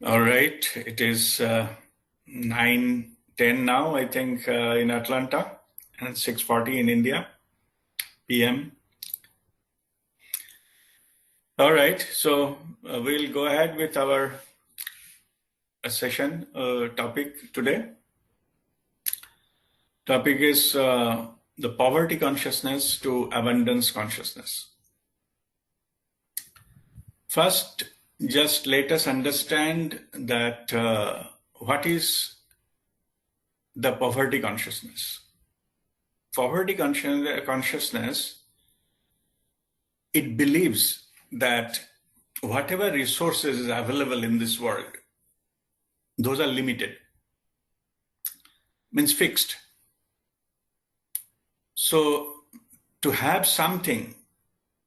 All right, it is 9:10 now, I think, in Atlanta, and 6:40 in India, PM. All right, so we'll go ahead with our session topic today. Topic is the poverty consciousness to abundance consciousness. First, just let us understand that what is the poverty consciousness. Poverty consciousness, it believes that whatever resources is available in this world, those are limited, means fixed. So to have something,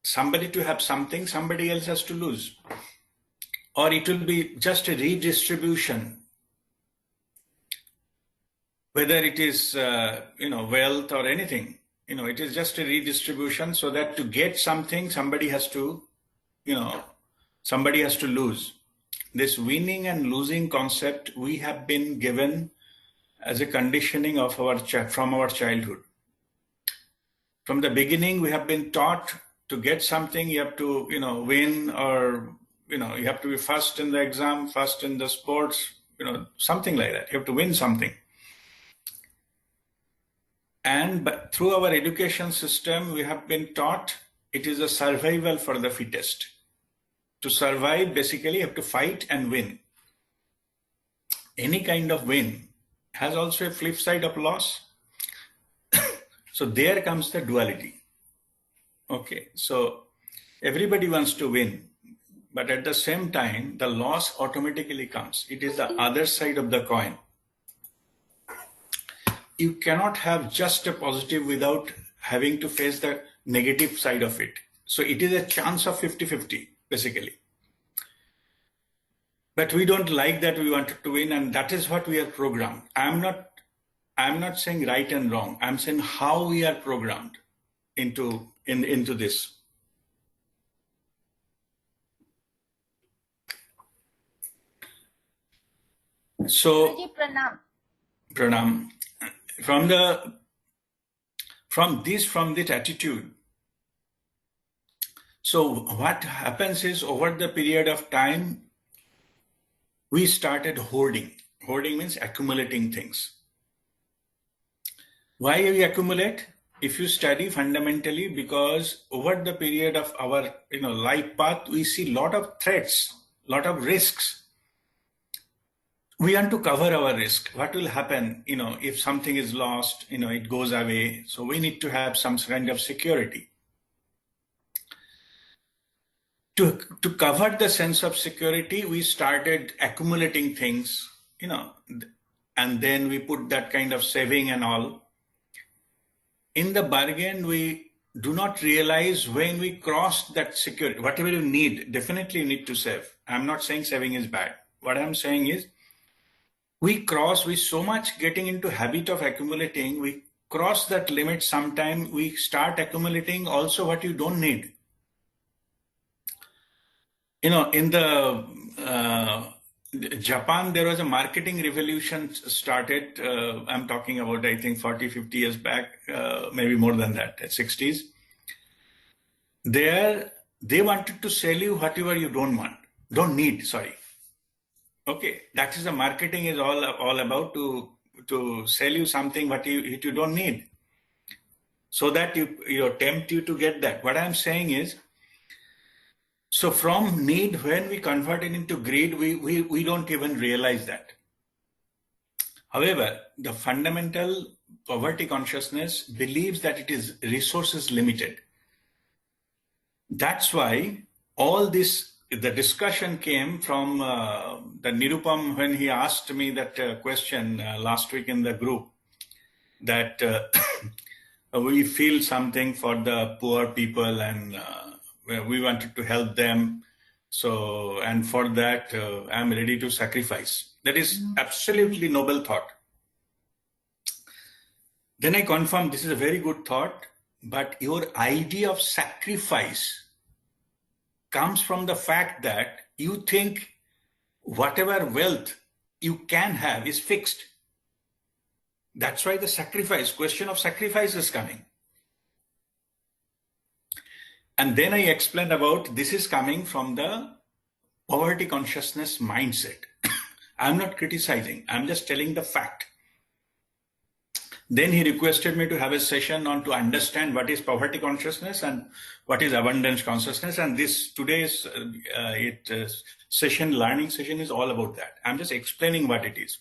somebody to have something, somebody else has to lose. Or it will be just a redistribution, whether it is wealth or anything. It is just a redistribution, so that to get something, somebody has to lose. This winning and losing concept we have been given as a conditioning of from our childhood. From the beginning, we have been taught to get something, you have to win, or you have to be first in the exam, first in the sports, something like that. You have to win something. But through our education system, we have been taught it is a survival for the fittest. To survive, basically, you have to fight and win. Any kind of win has also a flip side of loss. So there comes the duality. Okay, so everybody wants to win, but at the same time, the loss automatically comes. It is the other side of the coin. You cannot have just a positive without having to face the negative side of it. So it is a chance of 50-50, basically. But we don't like that. We wanted to win, and that is what we are programmed. I'm not saying right and wrong. I'm saying how we are programmed into this. So pranam. From this attitude. So what happens is, over the period of time, we started hoarding. Hoarding means accumulating things. Why we accumulate? If you study fundamentally, because over the period of our life path, we see lot of threats, lot of risks. We want to cover our risk. What will happen, if something is lost, it goes away. So we need to have some kind of security. To cover the sense of security, we started accumulating things, and then we put that kind of saving and all. In the bargain, we do not realize when we cross that security, whatever you need, definitely you need to save. I'm not saying saving is bad. What I'm saying is, we so much getting into habit of accumulating, we cross that limit. Sometime we start accumulating also what you don't need. In the Japan, there was a marketing revolution started. I'm talking about, I think, 40, 50 years back, maybe more than that, 60s. There, they wanted to sell you whatever you don't need, sorry. Okay, that is the marketing is all about, to sell you something what you don't need, so that you tempt you to get that. What I'm saying is, so from need, when we convert it into greed, we don't even realize that. However, the fundamental poverty consciousness believes that it is resources limited. That's why all this, the discussion came from the Nirupam, when he asked me that question last week in the group, that we feel something for the poor people, and we wanted to help them. So, and for that, I'm ready to sacrifice. That is absolutely noble thought. Then I confirmed this is a very good thought, but your idea of sacrifice comes from the fact that you think whatever wealth you can have is fixed. That's why the question of sacrifice is coming. And then I explained about this is coming from the poverty consciousness mindset. I'm not criticizing, I'm just telling the fact. Then he requested me to have a session on to understand what is poverty consciousness and what is abundance consciousness. And this today's learning session is all about that. I'm just explaining what it is.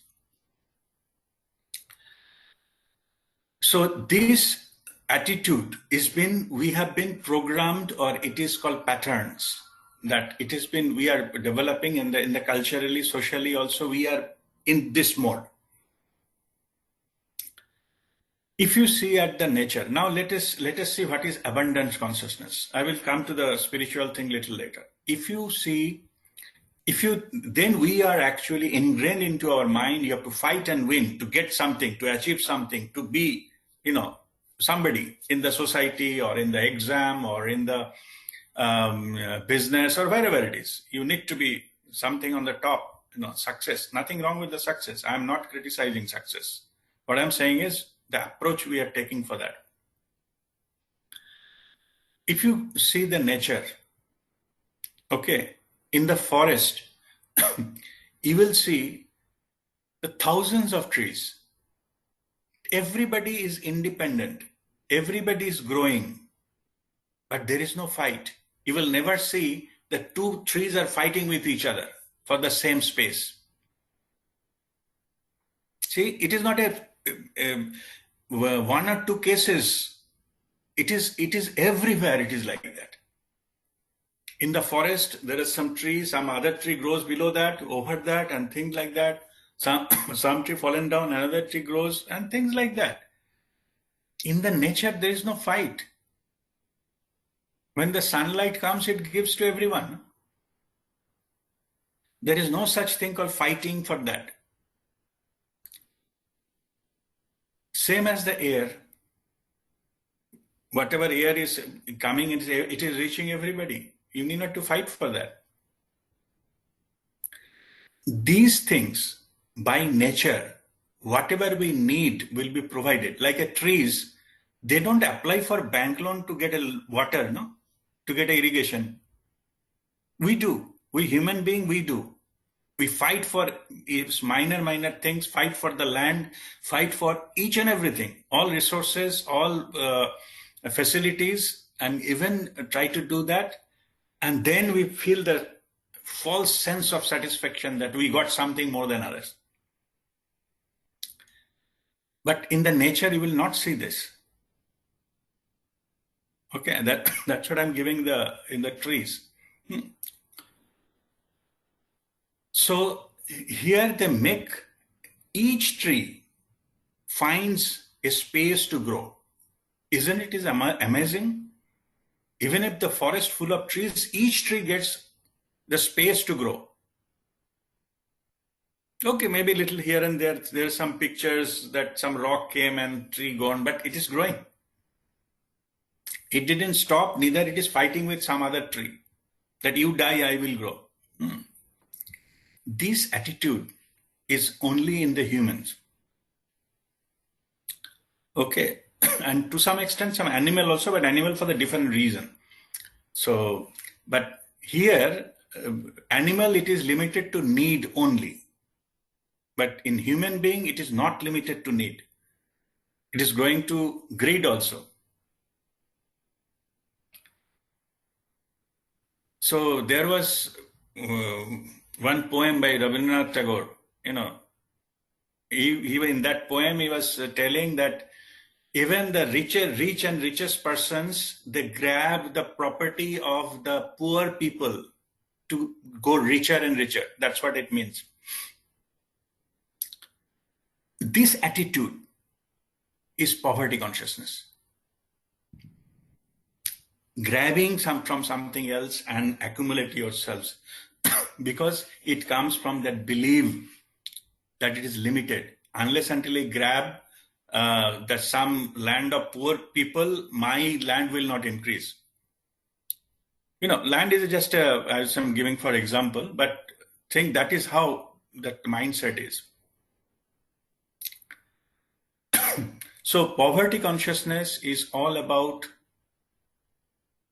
So this attitude we have been programmed, or it is called patterns, that it has been, we are developing in the culturally, socially also, we are in this mode. If you see at the nature, now let us see what is abundance consciousness. I will come to the spiritual thing little later. Then we are actually ingrained into our mind, you have to fight and win to get something, to achieve something, to be, somebody in the society or in the exam or in the business or wherever it is. You need to be something on the top, success. Nothing wrong with the success. I'm not criticizing success. What I'm saying is the approach we are taking for that. If you see the nature, okay, in the forest, you will see the thousands of trees. Everybody is independent. Everybody is growing, but there is no fight. You will never see the two trees are fighting with each other for the same space. See, it is not a one or two cases. It is everywhere. It is like that. In the forest, there is some tree, some other tree grows below that, over that, and things like that. Some tree fallen down, another tree grows, and things like that. In the nature, there is no fight. When the sunlight comes, it gives to everyone. There is no such thing called fighting for that. Same as the air. Whatever air is coming, it is reaching everybody. You need not to fight for that. These things, by nature, whatever we need will be provided. Like a trees, they don't apply for bank loan to get a water, no? To get a irrigation. We do. We human being, we do. We fight for minor things, fight for the land, fight for each and everything, all resources, all facilities, and even try to do that. And then we feel the false sense of satisfaction that we got something more than others. But in the nature, you will not see this. Okay, that's what I'm giving in the trees. So here they make, each tree finds a space to grow. Isn't it amazing? Even if the forest full of trees, each tree gets the space to grow. Okay, maybe a little here and there are some pictures that some rock came and tree gone, but it is growing. It didn't stop, neither it is fighting with some other tree. That you die, I will grow. This attitude is only in the humans. Okay, and to some extent some animal also, but animal for the different reason. So, but here, animal, it is limited to need only. But in human being, it is not limited to need. It is going to greed also. So there was one poem by Rabindranath Tagore, he in that poem, he was telling that even the rich and richest persons, they grab the property of the poor people to go richer and richer. That's what it means. This attitude is poverty consciousness. Grabbing from something else and accumulate yourselves because it comes from that belief that it is limited. Unless until I grab that some land of poor people, my land will not increase. Land is just as I'm giving for example, but think that is how that mindset is. So poverty consciousness is all about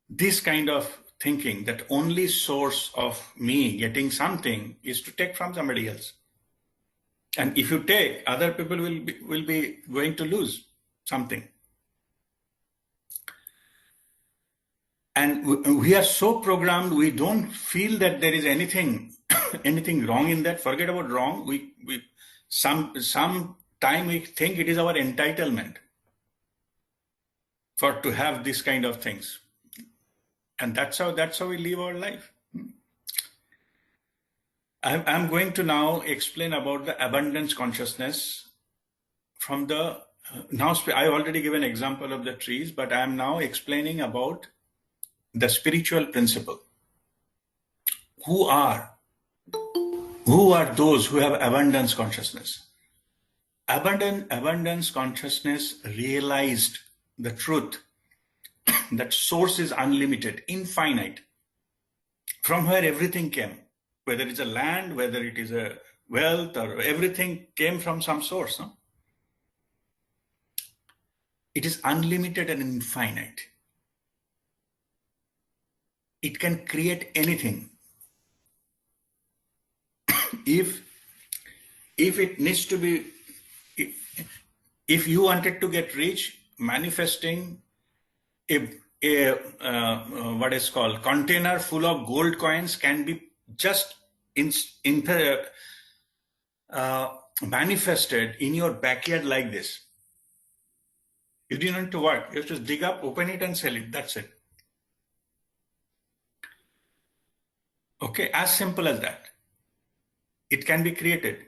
this kind of thinking, that only source of me getting something is to take from somebody else. And if you take, other people will be going to lose something. And we are so programmed, we don't feel that there is anything anything wrong in that. Forget about wrong. Some time we think it is our entitlement for to have this kind of things. And that's how we live our life. I'm going to now explain about the abundance consciousness from the I already given an example of the trees, but I am now explaining about the spiritual principle. Who are those who have abundance consciousness? Abundance consciousness realized the truth that source is unlimited, infinite, from where everything came, whether it's a land, whether it is a wealth, or everything came from some source. No? It is unlimited and infinite. It can create anything. If it needs to be, if you wanted to get rich, manifesting what is called container full of gold coins can be just manifested in your backyard like this. You don't need to work. You just dig up, open it, and sell it. That's it. Okay, as simple as that. It can be created.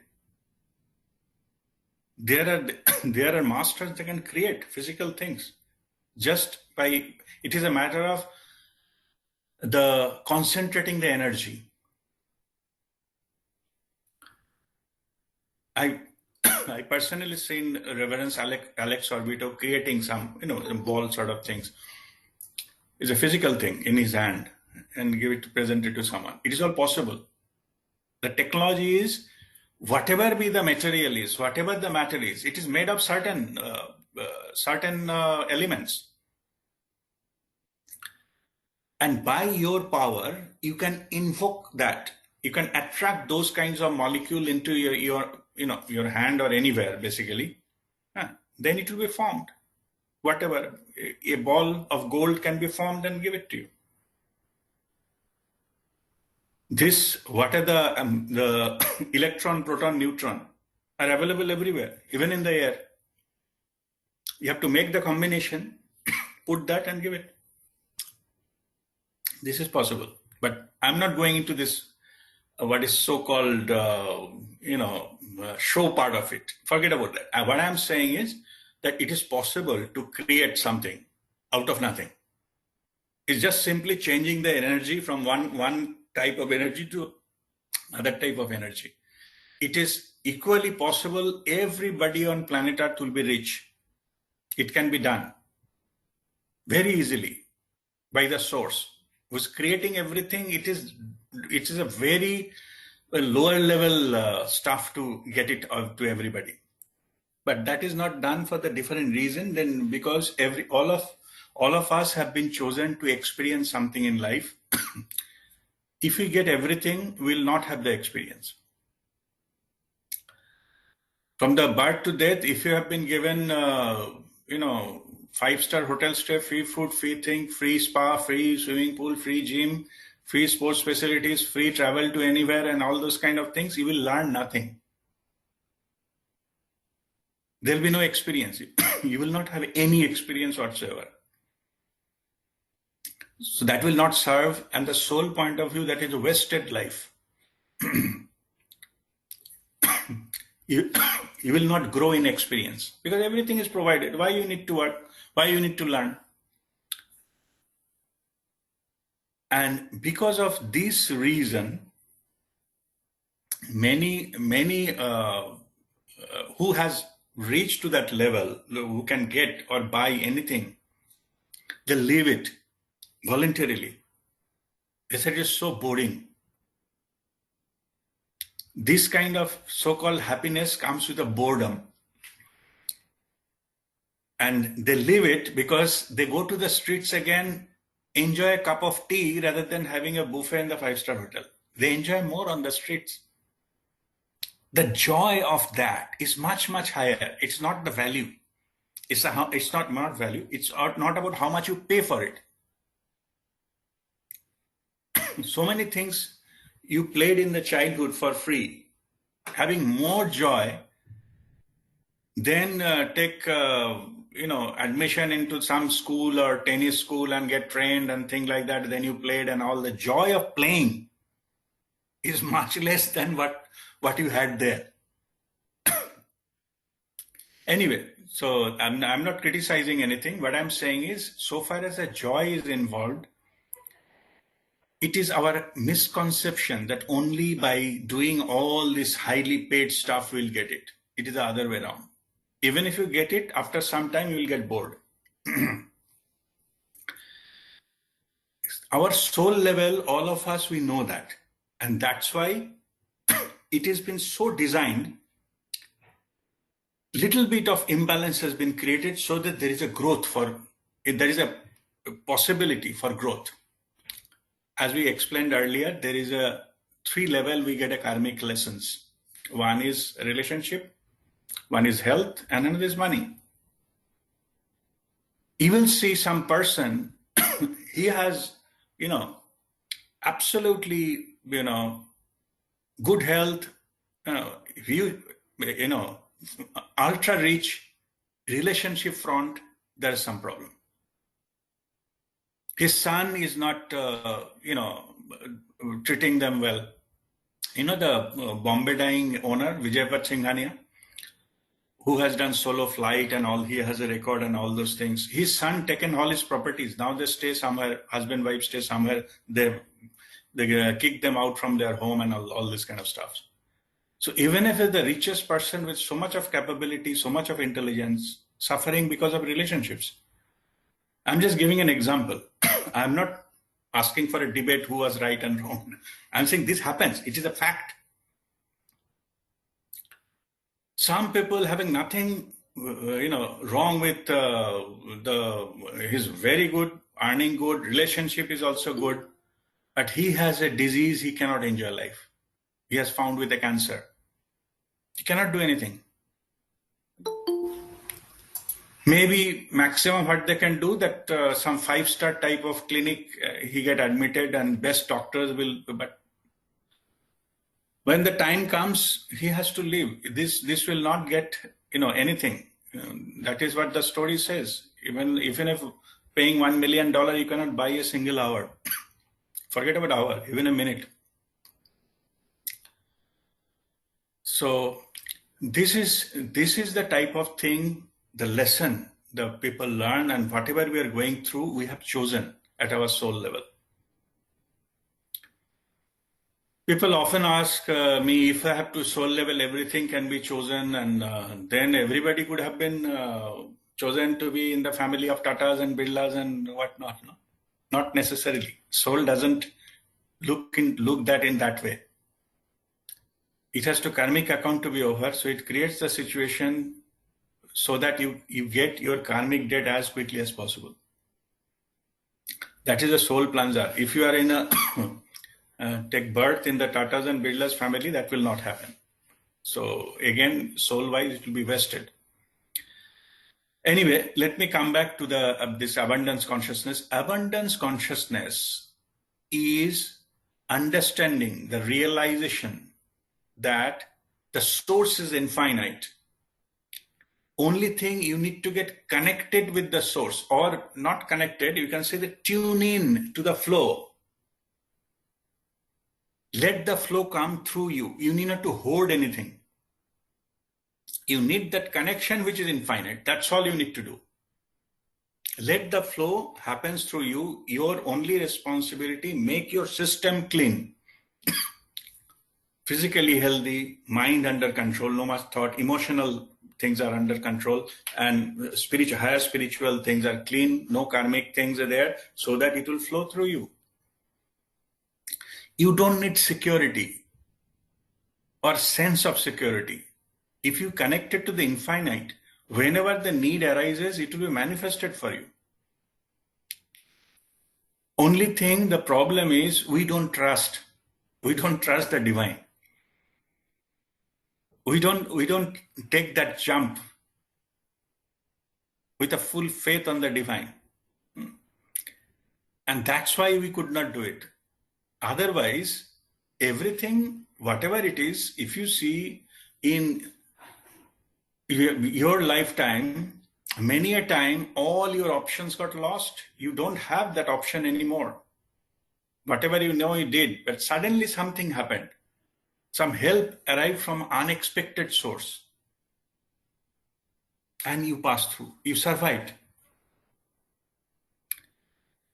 There are masters that can create physical things just by, it is a matter of the concentrating the energy. I personally seen Reverend Alex Orbito creating some, ball sort of things. It's a physical thing in his hand and present it to someone. It is all possible. The technology is, whatever be the material is, whatever the matter is, it is made of certain elements. And by your power, you can invoke that. You can attract those kinds of molecule into your hand or anywhere, basically. Then it will be formed. Whatever, a ball of gold can be formed and give it to you. What are the electron, proton, neutron are available everywhere, even in the air. You have to make the combination, put that and give it. This is possible, but I'm not going into this, what is so-called, show part of it. Forget about that. What I'm saying is that it is possible to create something out of nothing. It's just simply changing the energy from one type of energy to other type of energy. It is equally possible. Everybody on planet Earth will be rich. It can be done very easily by the source who's creating everything. It is a very lower level stuff to get it out to everybody. But that is not done for the different reason. Then because all of us have been chosen to experience something in life. If we get everything, we'll not have the experience. From the birth to death, if you have been given, 5-star hotel stay, free food, free thing, free spa, free swimming pool, free gym, free sports facilities, free travel to anywhere, and all those kind of things, you will learn nothing. There'll be no experience. You will not have any experience whatsoever. So that will not serve, and the sole point of view, that is a wasted life. You will not grow in experience because everything is provided. Why you need to work? Why you need to learn? And because of this reason, many who has reached to that level, who can get or buy anything, they leave it voluntarily. They said it's so boring. This kind of so-called happiness comes with a boredom. And they live it because they go to the streets again, enjoy a cup of tea rather than having a buffet in the five-star hotel. They enjoy more on the streets. The joy of that is much, much higher. It's not the value. It's not value. It's not about how much you pay for it. So many things you played in the childhood for free, having more joy than take admission into some school or tennis school and get trained and things like that. Then you played, and all the joy of playing is much less than what you had there. Anyway, so I'm not criticizing anything. What I'm saying is, so far as a joy is involved, it is our misconception that only by doing all this highly paid stuff we'll get it. It is the other way around. Even if you get it, after some time you will get bored. Our soul level, all of us, we know that. And that's why it has been so designed. Little bit of imbalance has been created so that there is a growth there is a possibility for growth. As we explained earlier, there is a 3 level we get a karmic lessons. One is relationship, one is health, and another is money. You will see some person, he has, absolutely, good health, ultra rich, relationship front, there is some problem. His son is not, treating them well. The Bombay dying owner, Vijaypat Singhania, who has done solo flight and all, he has a record and all those things. His son taken all his properties. Now they stay somewhere, husband, wife stay somewhere. They kick them out from their home and all this kind of stuff. So even if it's the richest person with so much of capability, so much of intelligence, suffering because of relationships. I'm just giving an example. I'm not asking for a debate who was right and wrong. I'm saying this happens. It is a fact. Some people having nothing, wrong with he's very good, earning good, relationship is also good, but he has a disease, he cannot enjoy life. He has found with a cancer. He cannot do anything. Maybe maximum what they can do that some 5-star type of clinic, he get admitted and best doctors will, but when the time comes, he has to leave. This will not get, anything. That is what the story says. Even if paying $1 million, you cannot buy a single hour. Forget about hour, even a minute. So this is the type of thing, the lesson the people learn, and whatever we are going through, we have chosen at our soul level. People often ask me if I have to soul level, everything can be chosen, and then everybody could have been chosen to be in the family of Tatas and Birlas and whatnot. No? Not necessarily. Soul doesn't look that in that way. It has to karmic account to be over, so it creates the situation so that you get your karmic debt as quickly as possible. That is a soul plunger. If you are in a take birth in the Tatas and Birlas family, that will not happen. So again, soul-wise, it will be wasted. Anyway, let me come back to this abundance consciousness. Abundance consciousness is understanding the realization that the source is infinite. Only thing, you need to get connected with the source, or not connected, you can say that tune in to the flow. Let the flow come through you. You need not to hoard anything. You need that connection which is infinite. That's all you need to do. Let the flow happens through you. Your only responsibility, make your system clean. Physically healthy, mind under control, no much thought, emotional things are under control, and higher spiritual things are clean, no karmic things are there, so that it will flow through you. You don't need security. or sense of security. If you connect it to the infinite, whenever the need arises, it will be manifested for you. Only thing, the problem is we don't trust. We don't trust the divine. We don't take that jump with a full faith on the divine. And that's why we could not do it. Otherwise, everything, whatever it is, if you see in your lifetime, many a time, all your options got lost. You don't have that option anymore. Whatever you know, you did, but suddenly something happened. Some help arrived from unexpected source. And you passed through, you survived.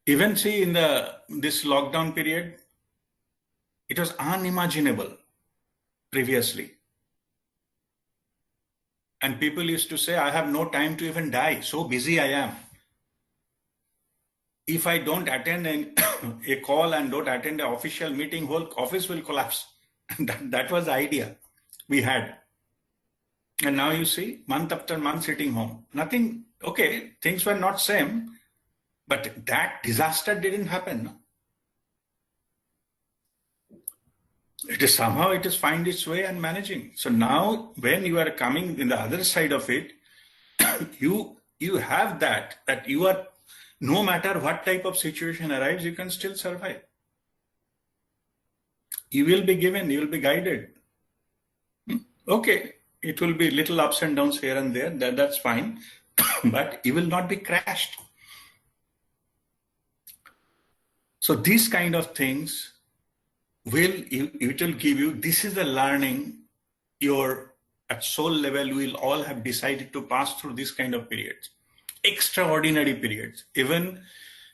Even see in this lockdown period, it was unimaginable previously. And people used to say, I have no time to even die, so busy I am. If I don't attend a call and don't attend an official meeting, whole office will collapse. That was the idea we had. And now you see, month after month sitting home. Nothing, okay, things were not same, but that disaster didn't happen. No? It is somehow it is find its way and managing. So now when you are coming in the other side of it, you have that you are, no matter what type of situation arrives, you can still survive. You will be given, you will be guided. Okay, it will be little ups and downs here and there, that's fine, but you will not be crashed. So these kind of things it will give you, this is the learning at soul level, we will all have decided to pass through this kind of periods, extraordinary periods. Even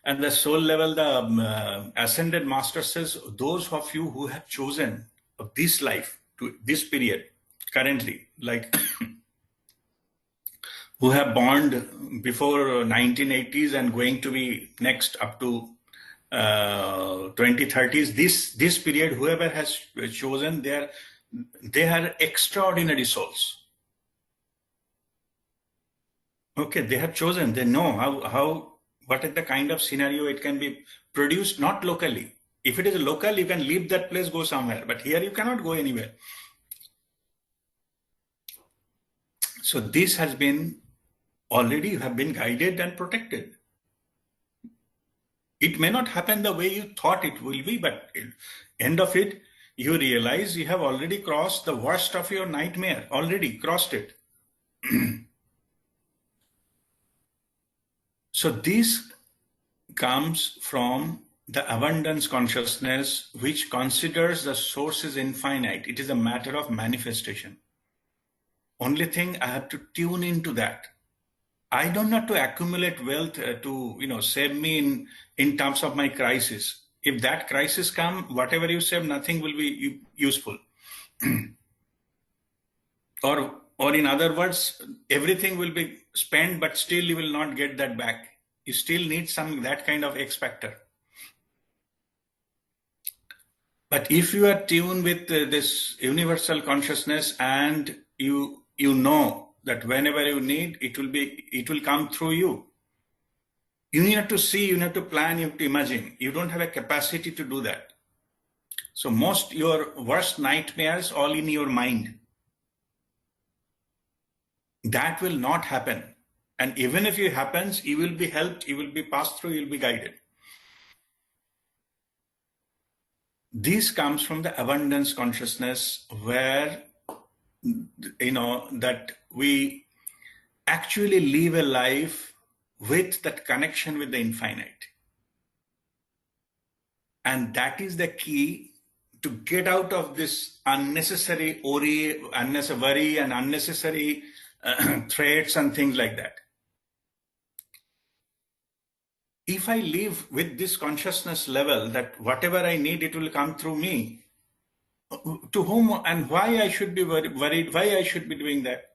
at the soul level, the ascended master says, those of you who have chosen this life to this period currently, like who have born before 1980s and going to be next up to 2030s, this period, whoever has chosen, they are extraordinary souls. Okay, they have chosen, they know how what is the kind of scenario it can be produced, not locally. If it is local, you can leave that place, go somewhere, but here you cannot go anywhere. So this has been, already you have been guided and protected. It may not happen the way you thought it will be, but end of it, you realize you have already crossed the worst of your nightmare, already crossed it. So this comes from the abundance consciousness, which considers the source is infinite. It is a matter of manifestation. Only thing, I have to tune into that. I don't have to accumulate wealth to save me in terms of my crisis. If that crisis comes, whatever you save, nothing will be useful. Or in other words, everything will be spent, but still you will not get that back. You still need that kind of X factor. But if you are tuned with this universal consciousness, and you know that whenever you need, it will come through you. You need to see, you need to plan, you have to imagine. You don't have a capacity to do that. So most your worst nightmares all in your mind. That will not happen. And even if it happens, you will be helped, you will be passed through, you will be guided. This comes from the abundance consciousness, where that we actually live a life with that connection with the infinite. And that is the key to get out of this unnecessary worry and unnecessary threats and things like that. If I live with this consciousness level that whatever I need, it will come through me, to whom and why I should be worried, why I should be doing that?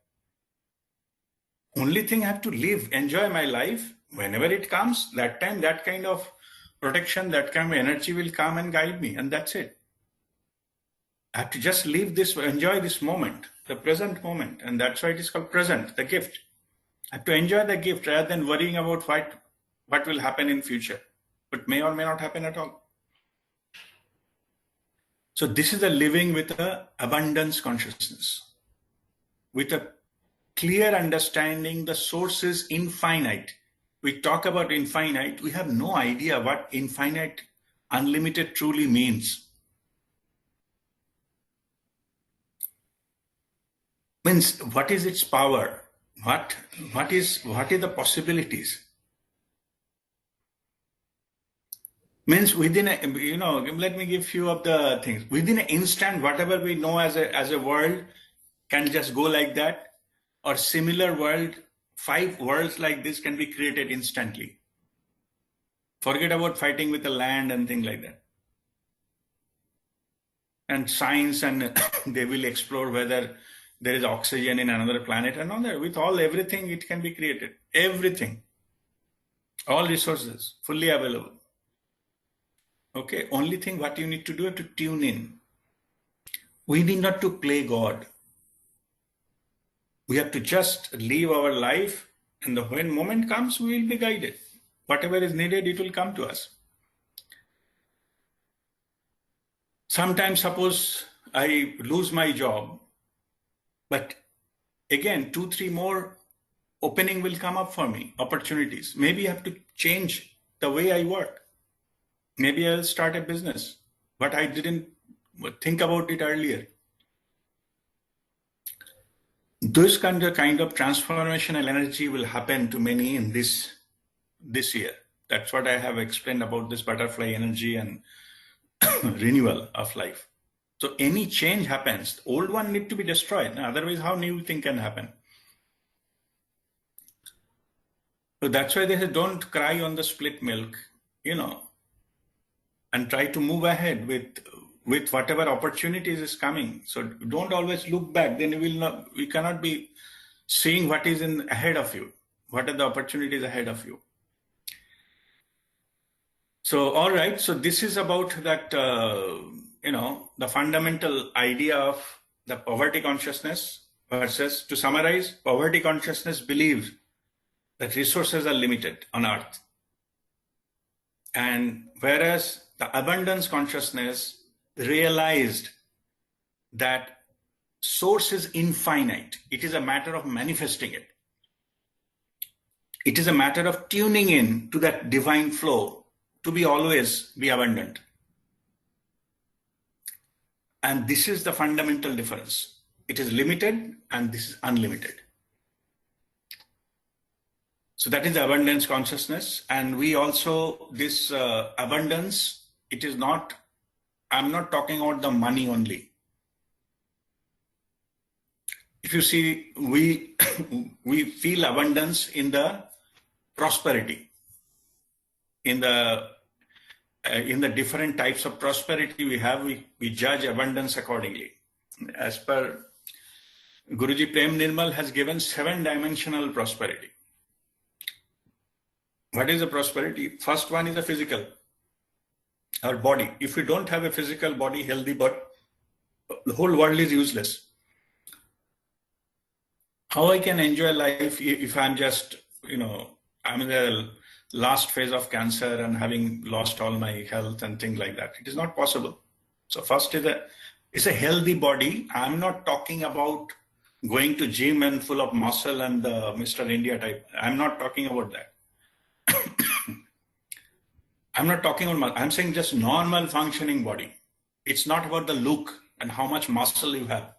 Only thing, I have to live, enjoy my life. Whenever it comes, that time, that kind of protection, that kind of energy will come and guide me, and that's it. I have to just live this, enjoy this moment, the present moment. And that's why it is called present, the gift. I have to enjoy the gift rather than worrying about what will happen in future, but may or may not happen at all. So this is a living with a abundance consciousness, with a clear understanding the source is infinite. We talk about infinite, we have no idea what infinite, unlimited truly means. Means what is its power? What is the possibilities? Means within a, let me give few of the things. Within an instant, whatever we know as a world can just go like that, or similar world, 5 worlds like this can be created instantly. Forget about fighting with the land and things like that. And science, and they will explore whether there is oxygen in another planet and all that. With everything, it can be created. Everything. All resources, fully available. Okay, only thing what you need to do is to tune in. We need not to play God. We have to just live our life, and when moment comes, we will be guided. Whatever is needed, it will come to us. Sometimes, suppose I lose my job, but again, 2, 3 more opening will come up for me, opportunities. Maybe I have to change the way I work. Maybe I'll start a business, but I didn't think about it earlier. This kind of transformational energy will happen to many in this year. That's what I have explained about this butterfly energy and renewal of life. So any change happens, the old one need to be destroyed. Otherwise, how new thing can happen? So that's why they say, don't cry on the split milk, and try to move ahead with whatever opportunities is coming. So don't always look back. Then we cannot be seeing what is ahead of you. What are the opportunities ahead of you? So, all right. So this is about that, the fundamental idea of the poverty consciousness versus, to summarize, poverty consciousness believes that resources are limited on earth. And whereas the abundance consciousness realized that source is infinite. It is a matter of manifesting it. It is a matter of tuning in to that divine flow to always be abundant. And this is the fundamental difference. It is limited and this is unlimited. So that is the abundance consciousness. And we also, this abundance, it is not, I'm not talking about the money only. If you see, we feel abundance in the prosperity, in the different types of prosperity we have, we judge abundance accordingly. As per Guruji Prem Nirmal has given 7-dimensional prosperity. What is the prosperity? First one is the physical, our body. If we don't have a physical body, healthy body, the whole world is useless. How I can enjoy life if I'm just, I'm in the last phase of cancer and having lost all my health and things like that. It is not possible. So first is a healthy body. I'm not talking about going to gym and full of muscle and Mr. India type. I'm not talking about that. I'm not talking about, I'm saying just normal functioning body. It's not about the look and how much muscle you have.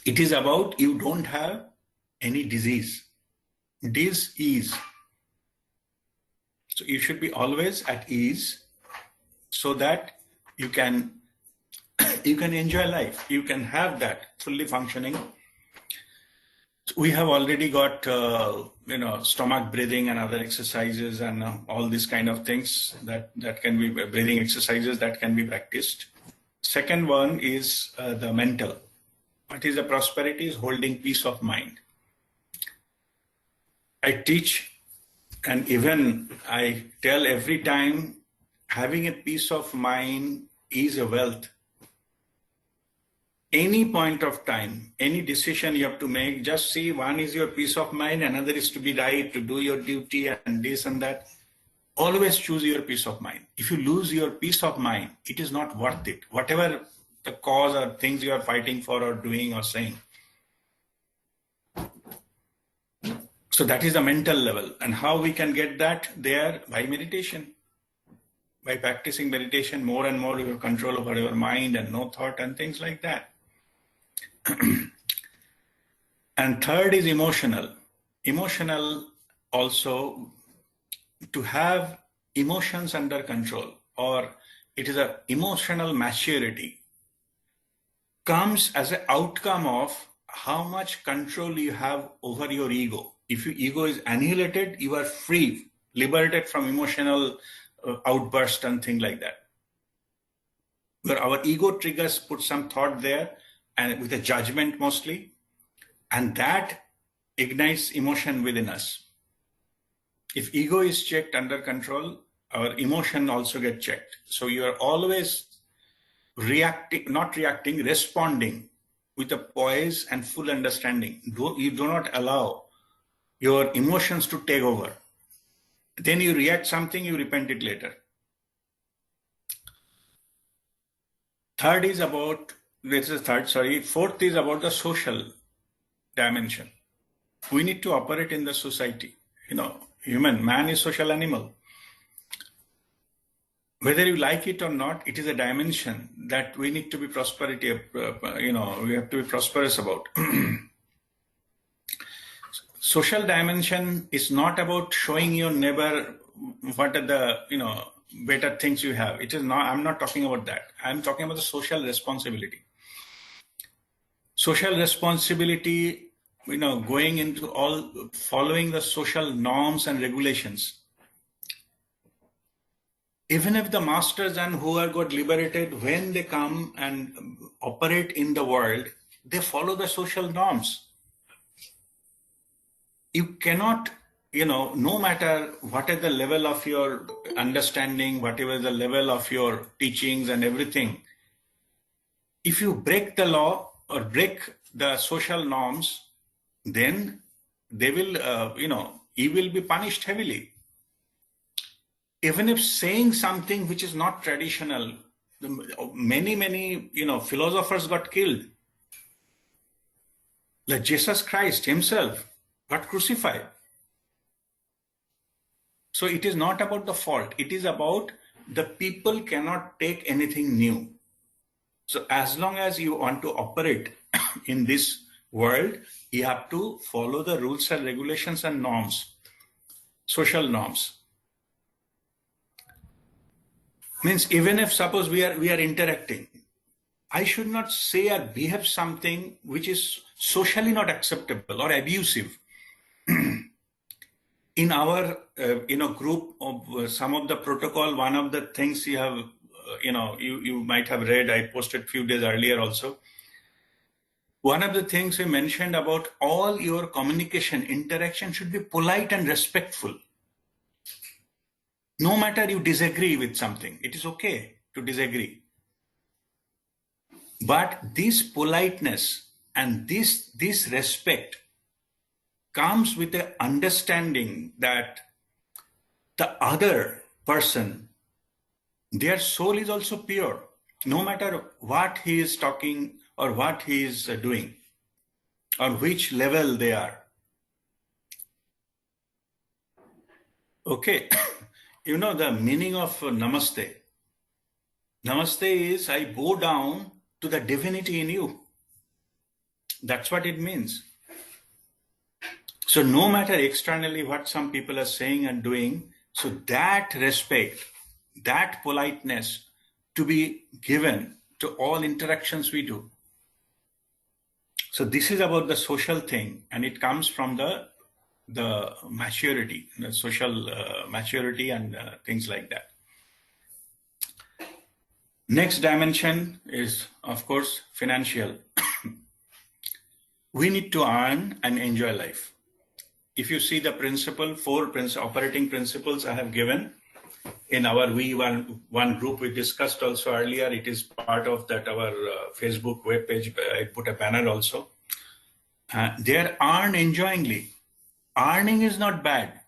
It is about you don't have any disease. Dis-ease. So you should be always at ease so that you can enjoy life. You can have that fully functioning. So we have already got, stomach breathing and other exercises and all these kind of things that can be breathing exercises that can be practiced. Second one is the mental. What is the prosperity? Is holding peace of mind. I teach and even I tell every time, having a peace of mind is a wealth. Any point of time, any decision you have to make, just see, one is your peace of mind, another is to be right, to do your duty and this and that. Always choose your peace of mind. If you lose your peace of mind, it is not worth it. Whatever the cause or things you are fighting for or doing or saying. So that is the mental level. And how we can get that there? By meditation. By practicing meditation more and more, you have control over your mind and no thought and things like that. And third is emotional. Emotional also, to have emotions under control, or it is a emotional maturity, comes as an outcome of how much control you have over your ego. If your ego is annihilated, you are free, liberated from emotional outburst and things like that. Where our ego triggers put some thought there, and with a judgment mostly, and that ignites emotion within us. If ego is checked, under control, our emotion also get checked. So you are always reacting, not reacting, responding with a poise and full understanding. You do not allow your emotions to take over. Then you react something, you repent it later. Fourth is about the social dimension. We need to operate in the society. Man is social animal. Whether you like it or not, it is a dimension that we need to be we have to be prosperous about. Social dimension is not about showing your neighbor what are the, better things you have. It is not, I'm not talking about that. I'm talking about the social responsibility. Social responsibility, going into all, following the social norms and regulations. Even if the masters and who are got liberated, when they come and operate in the world, they follow the social norms. You cannot, no matter what is the level of your understanding, whatever the level of your teachings and everything, if you break the law or break the social norms, then they will, you will be punished heavily. Even if saying something which is not traditional, many, philosophers got killed. Like Jesus Christ himself got crucified. So it is not about the fault. It is about the people cannot take anything new. So as long as you want to operate in this world, you have to follow the rules and regulations and norms, social norms. Means even if suppose we are interacting, I should not say or behave something which is socially not acceptable or abusive. In our group of some of the protocol, one of the things you have, you might have read, I posted a few days earlier also. One of the things we mentioned about all your communication, interaction should be polite and respectful. No matter you disagree with something, it is okay to disagree. But this politeness and this respect comes with the understanding that the other person, their soul is also pure, no matter what he is talking or what he is doing or which level they are. Okay, the meaning of namaste. Namaste is I bow down to the divinity in you. That's what it means. So no matter externally what some people are saying and doing, so that respect, that politeness to be given to all interactions we do. So this is about the social thing, and it comes from the maturity, the social maturity and things like that. Next dimension is, of course, financial. We need to earn and enjoy life. If you see the principle, 4 operating principles I have given, in our WeAreOne group, we discussed also earlier. It is part of that our Facebook webpage. I put a banner also. They earn enjoyingly. Earning is not bad.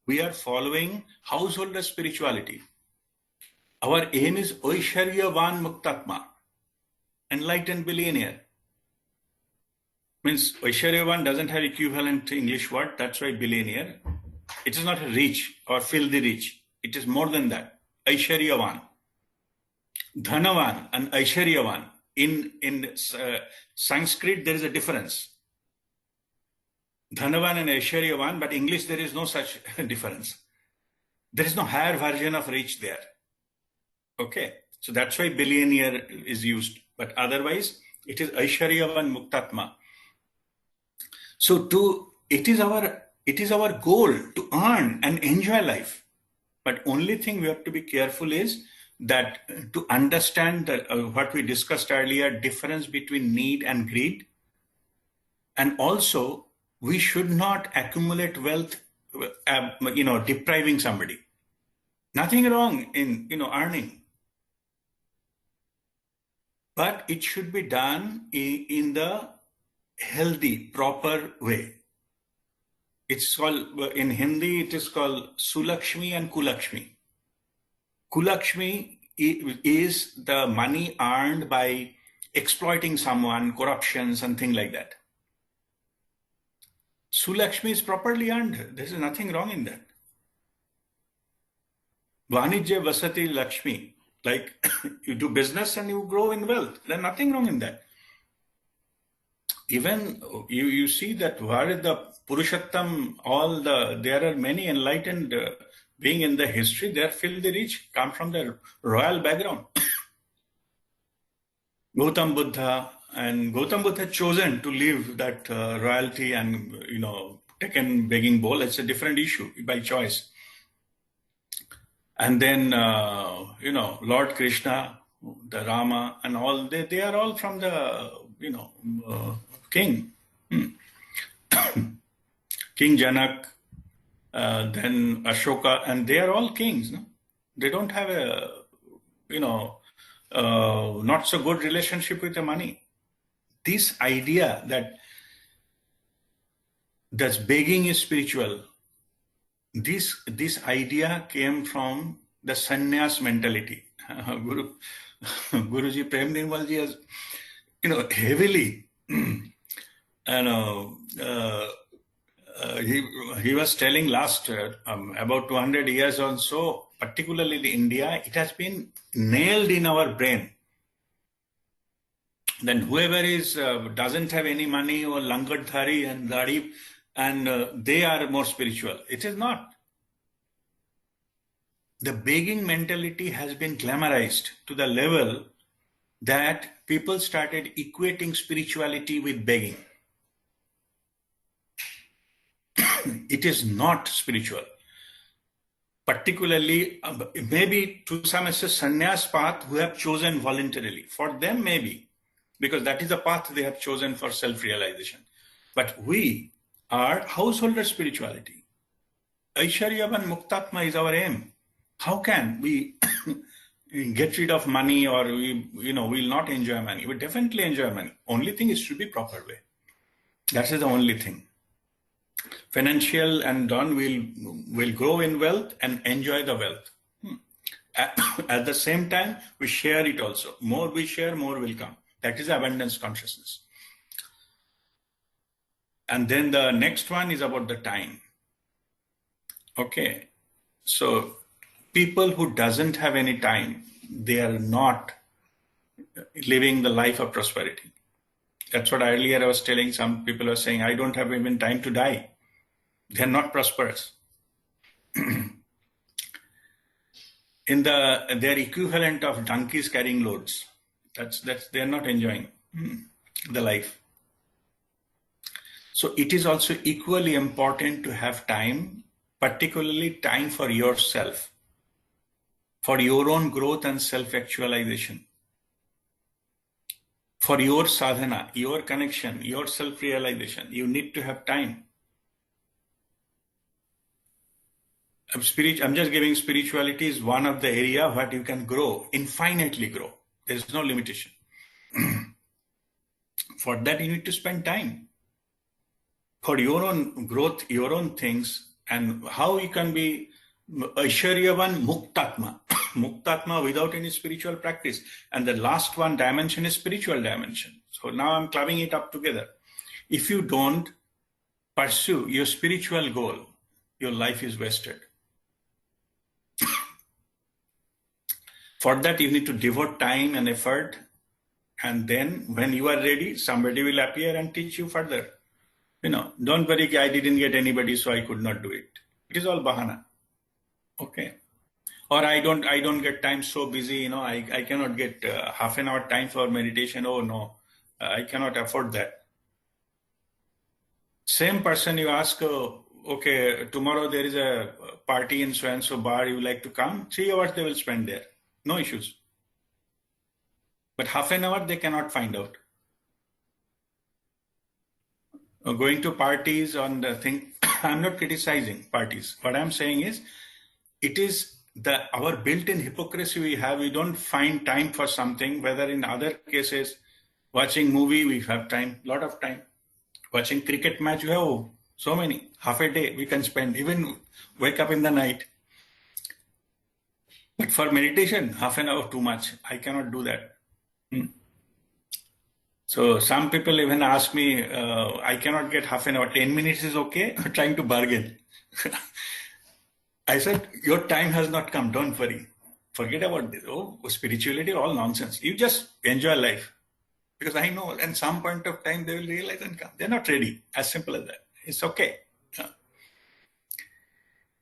We are following householder spirituality. Our aim is Oisharyavan Muktatma, enlightened billionaire. Means Oisharyavan doesn't have equivalent English word. That's why billionaire. It is not rich or filthy rich. It is more than that. Aisharyavan. Dhanavan and Aisharyavan. In Sanskrit, there is a difference. Dhanavan and Aisharyavan, but English, there is no such difference. There is no higher version of rich there. Okay. So that's why billionaire is used. But otherwise, it is Aisharyavan Muktatma. So it is our goal to earn and enjoy life. But only thing we have to be careful is that to understand that, what we discussed earlier, difference between need and greed. And also, we should not accumulate wealth, depriving somebody. Nothing wrong in, earning. But it should be done in the healthy, proper way. It's called, in Hindi, it is called Sulakshmi and Kulakshmi. Kulakshmi is the money earned by exploiting someone, corruption, something like that. Sulakshmi is properly earned. There is nothing wrong in that. Vanijya Vasati Lakshmi, like you do business and you grow in wealth. There's nothing wrong in that. Even you see that where is the Purushattam, there are many enlightened being in the history, they are filthy rich, come from the royal background. Gautam Buddha chosen to leave that royalty and, taken begging bowl. It's a different issue by choice. And then, Lord Krishna, the Rama and all, they are all from the, king. King Janak, then Ashoka, and they are all kings. No? They don't have a, not so good relationship with the money. This idea that begging is spiritual, this idea came from the sannyas mentality. Guruji Prem Nirmal ji has, heavily, he was telling last about 200 years or so, particularly in India, it has been nailed in our brain. Then whoever doesn't have any money or langadhari and dadi, and they are more spiritual. It is not. The begging mentality has been glamorized to the level that people started equating spirituality with begging. It is not spiritual. Particularly, maybe to some extent, sannyas path who have chosen voluntarily. For them, maybe, because that is the path they have chosen for self-realization. But we are householder spirituality. Aisharyavan Muktatma is our aim. How can we get rid of money, or we will not enjoy money? We definitely enjoy money. Only thing is to be proper way. That is the only thing. Financial and done will grow in wealth and enjoy the wealth. At the same time, we share it also. More we share, more will come. That is abundance consciousness. And then the next one is about the time. Okay. So people who doesn't have any time, they are not living the life of prosperity. That's what earlier I was telling. Some people are saying, I don't have even time to die. They're not prosperous. In their equivalent of donkeys carrying loads. They're not enjoying the life. So it is also equally important to have time, particularly time for yourself, for your own growth and self-actualization, for your sadhana, your connection, your self-realization. You need to have time. I'm just giving spirituality is one of the area what you can grow, infinitely grow. There is no limitation. For that, you need to spend time for your own growth, your own things, and how you can be Aishwaryavan Muktatma. Muktatma without any spiritual practice. And the last one dimension is spiritual dimension. So now I'm clubbing it up together. If you don't pursue your spiritual goal, your life is wasted. For that, you need to devote time and effort. And then when you are ready, somebody will appear and teach you further. Don't worry, I didn't get anybody, so I could not do it. It is all bahana. Okay. Or I don't get time, so busy, I cannot get half an hour time for meditation. Oh no, I cannot afford that. Same person you ask, okay, tomorrow there is a party in so and so bar, you like to come? 3 hours they will spend there. No issues. But half an hour they cannot find out. Going to parties on the thing, I'm not criticizing parties. What I'm saying is, it is our built-in hypocrisy we have. We don't find time for something, whether in other cases, watching movie, we have time, lot of time. Watching cricket match, you have so many, half a day we can spend, even wake up in the night. But for meditation, half an hour too much. I cannot do that. So some people even ask me, I cannot get half an hour, 10 minutes is okay, trying to bargain. I said, your time has not come, don't worry. Forget about this. Oh, spirituality, all nonsense. You just enjoy life. Because I know at some point of time they will realize and come. They're not ready, as simple as that. It's okay.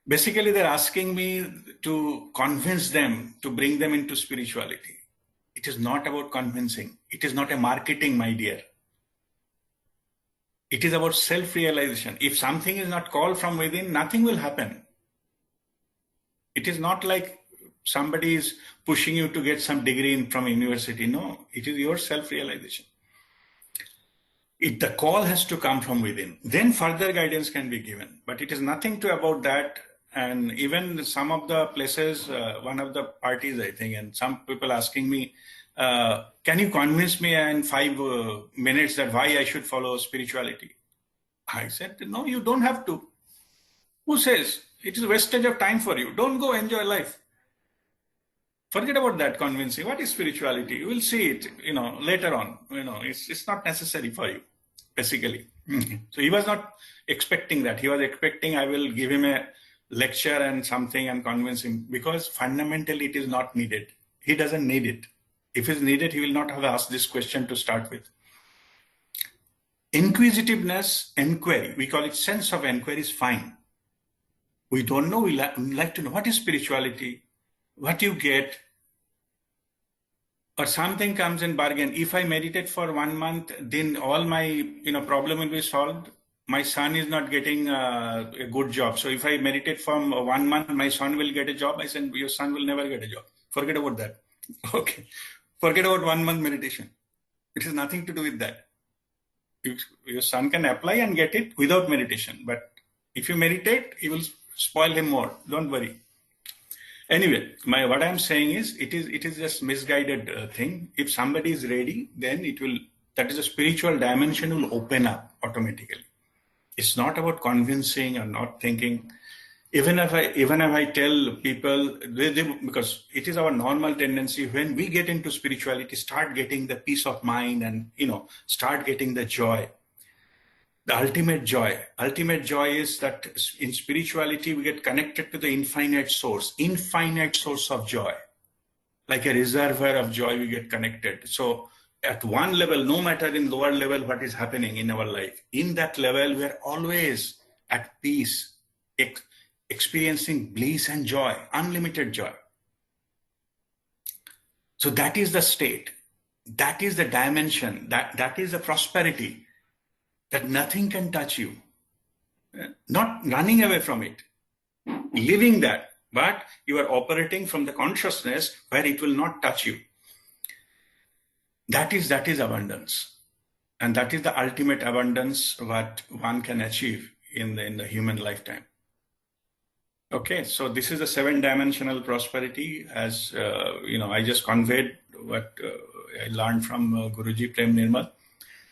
Basically, they're asking me to convince them, to bring them into spirituality. It is not about convincing. It is not a marketing, my dear. It is about self-realization. If something is not called from within, nothing will happen. It is not like somebody is pushing you to get some degree from university. No, it is your self-realization. The call has to come from within. Then further guidance can be given. But it is nothing to about that. And even some of the places, one of the parties, I think, and some people asking me, can you convince me in 5 minutes that why I should follow spirituality? I said, no, you don't have to. Who says? It is a wastage of time for you. Don't go enjoy life. Forget about that convincing. What is spirituality? You will see it, later on. It's not necessary for you, basically. So he was not expecting that. He was expecting I will give him a lecture and something and convince him, because fundamentally it is not needed. He doesn't need it. If it's needed, he will not have asked this question to start with. Inquisitiveness, enquiry, we call it sense of enquiry, is fine. We don't know, we like to know what is spirituality, what you get, or something comes in bargain. If I meditate for 1 month, then all my problem will be solved. My son is not getting a good job. So if I meditate for 1 month, my son will get a job. I said, your son will never get a job. Forget about that. Okay. Forget about 1 month meditation. It has nothing to do with that. Your son can apply and get it without meditation. But if you meditate, you will spoil him more. Don't worry. Anyway, what I'm saying is, it is just misguided thing. If somebody is ready, then that is a spiritual dimension will open up automatically. It's not about convincing or not thinking. Even if I tell people, because it is our normal tendency, when we get into spirituality, start getting the peace of mind and start getting the joy. The ultimate joy. Ultimate joy is that in spirituality, we get connected to the infinite source of joy. Like a reservoir of joy, we get connected. So at one level, no matter in lower level what is happening in our life, in that level, we are always at peace, experiencing bliss and joy, unlimited joy. So that is the state. That is the dimension. That is the prosperity. That nothing can touch you. Not running away from it. Living that. But you are operating from the consciousness where it will not touch you. That is abundance. And that is the ultimate abundance what one can achieve in the human lifetime. Okay, so this is a seven-dimensional prosperity, as I just conveyed what I learned from Guruji Prem Nirmal.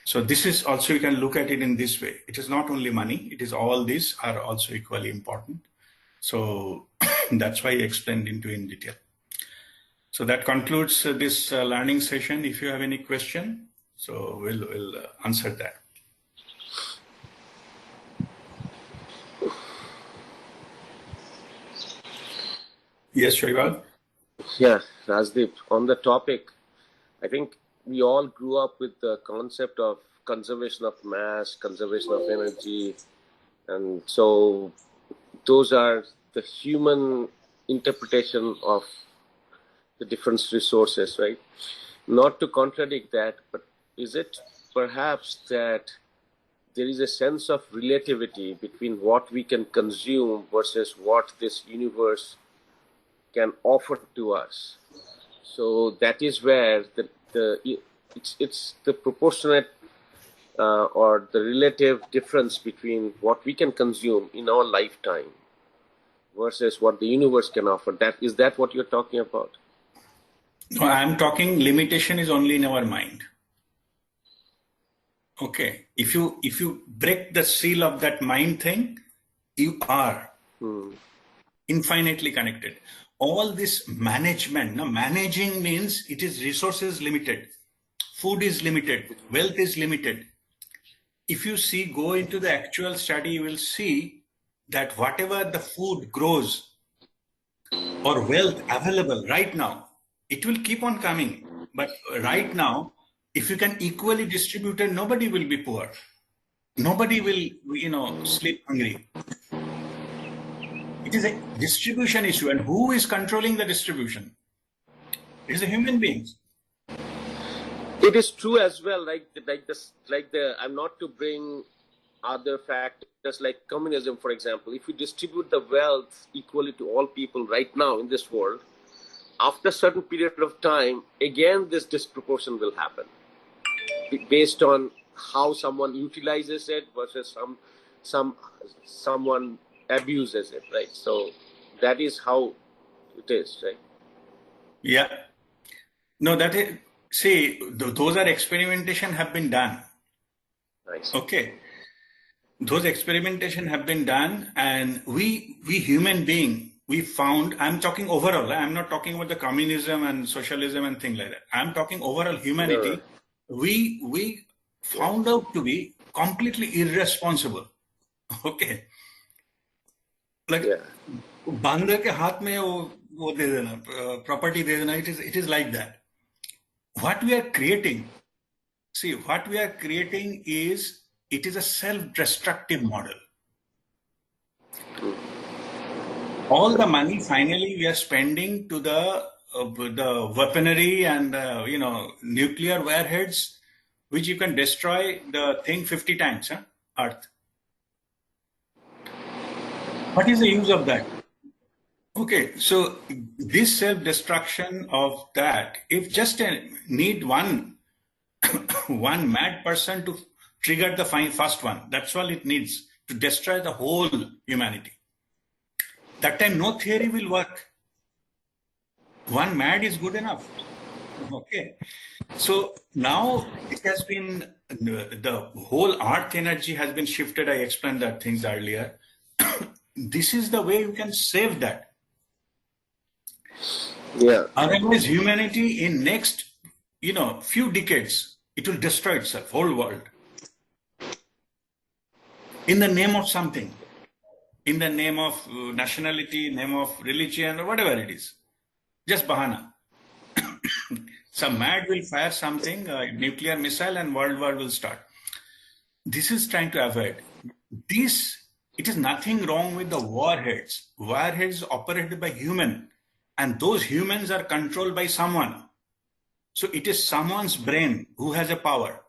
So this is also, you can look at it in this way. It is not only money, it is all these are also equally important. So that's why I explained in detail. So that concludes this learning session. If you have any question, so we'll answer that. Yes, Shaibal? Yeah, Rajdeep, on the topic, I think we all grew up with the concept of conservation of mass, conservation of energy, and so those are the human interpretation of the different resources, right? Not to contradict that, but is it perhaps that there is a sense of relativity between what we can consume versus what this universe can offer to us? So that is where it's the proportionate or the relative difference between what we can consume in our lifetime versus what the universe can offer. Is that what you're talking about? No, I'm talking limitation is only in our mind. Okay. If you break the seal of that mind thing, you are infinitely connected. All this management, now managing means it is resources limited, food is limited, wealth is limited. If you go into the actual study, you will see that whatever the food grows or wealth available right now, it will keep on coming. But right now, if you can equally distribute it, nobody will be poor. Nobody will, sleep hungry. It is a distribution issue. And who is controlling the distribution? It is the human beings. It is true as well, I'm not to bring other factors like communism, for example. If you distribute the wealth equally to all people right now in this world, after a certain period of time, again, this disproportion will happen based on how someone utilizes it versus someone abuses it, right? So that is how it is, right? Yeah. No, that is, see, those are experimentation have been done. Nice. Okay. Those experimentation have been done, and we human being, we found, I'm talking overall, I'm not talking about the communism and socialism and things like that. I'm talking overall humanity. We found out to be completely irresponsible. Okay. Like, बंदर के हाथ में वो दे देना, property दे देना, it is like that. What we are creating, what we are creating is, it is a self-destructive model. All the money finally we are spending to the weaponry and nuclear warheads, which you can destroy the thing 50 times, Earth. What is the use of that? Okay, so this self-destruction of that, if just need one mad person to trigger the first one, that's all it needs to destroy the whole humanity. That time no theory will work. One mad is good enough. Okay, so now it has been, the whole earth energy has been shifted. I explained that things earlier. This is the way you can save that. Yeah. Otherwise, humanity in next, few decades, it will destroy itself, whole world. In the name of something, in the name of nationality, name of religion, or whatever it is. Just bahana. Some mad will fire something, a nuclear missile, and world war will start. This is trying to avoid. It is nothing wrong with the warheads. Warheads operated by human, and those humans are controlled by someone. So it is someone's brain who has a power.